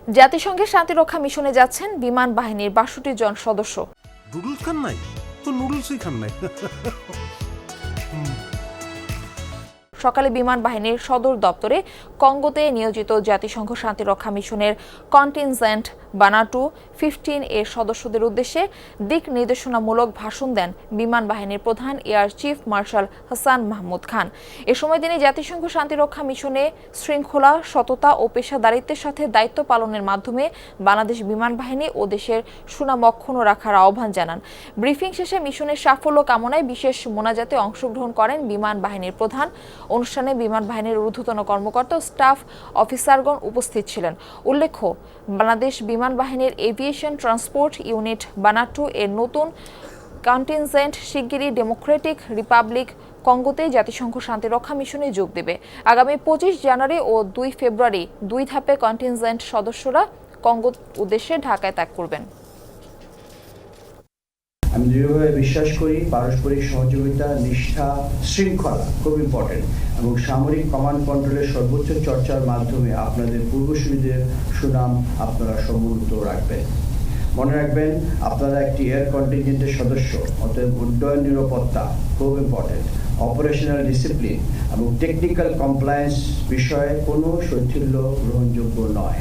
জাতিসংঘের শান্তিরক্ষা মিশনে যাচ্ছেন বিমান বাহিনীর ৬২ জন সদস্য। নুডলস খান নাই তো নুডলসই খান নাই। সকালে বিমান বাহিনীর সদর দপ্তরে কঙ্গোতে নিয়োজিত জাতিসংঘ শান্তিরক্ষা মিশনের কন্টিনজেন্ট বানাটু 15 এর সদস্যদের উদ্দেশ্যে দিক নির্দেশনামূলক ভাষণ দেন বিমান বাহিনীর প্রধান air chief marshal Hasan Mahmud Khan. এ সময় তিনি জাতিসংঘ শান্তিরক্ষা মিশনে শৃঙ্খলা, সততা ও পেশাদারিত্বের সাথে দায়িত্ব পালনের মাধ্যমে বাংলাদেশ বিমান বাহিনী ও দেশের সুনাম অক্ষুণ্ণ রাখার আহ্বান জানান। ব্রিফিং শেষে মিশনের সাফল্য কামনায় বিশেষ মোনাজাতে অংশগ্রহণ করেন বিমান বাহিনীর প্রধান। অনুষ্ঠানে বিমান বাহিনীর ঊর্ধ্বতন কর্মকর্তা ও স্টাফ অফিসারগণ উপস্থিত ছিলেন। উল্লেখ্য, বাংলাদেশ বিমান বাহিনীর এভিয়েশন ট্রান্সপোর্ট ইউনিট বানাটু এর নতুন কন্টিনজেন্ট শিগগিরই ডেমোক্রেটিক রিপাবলিক কঙ্গোতে জাতিসংঘ শান্তিরক্ষা মিশনে যোগ দেবে। আগামী 25 জানুয়ারি ও 2 ফেব্রুয়ারি 2 ধাপে কন্টিনজেন্ট সদস্যরা কঙ্গো উদ্দেশ্যে ঢাকায় ত্যাগ করবেন। আমি দৃঢ়ভাবে বিশ্বাস করি পারস্পরিক সহযোগিতা, নিষ্ঠা, শৃঙ্খলা খুব ইম্পর্টেন্ট এবং সামরিক কমান্ড কন্ট্রোলের সর্বোচ্চ চর্চার মাধ্যমে আপনাদের পূর্বসূরীদের সুনাম আপনারা সমুন্নত রাখবেন। মনে রাখবেন, আপনারা একটি এয়ার কন্টিনজেন্টের সদস্য, অতএব উড্ডয়ন নিরাপত্তা খুব ইম্পর্টেন্ট। অপারেশনাল ডিসিপ্লিন এবং টেকনিক্যাল কমপ্লায়েন্স বিষয়ে কোনো শৈথিল্য গ্রহণযোগ্য নয়।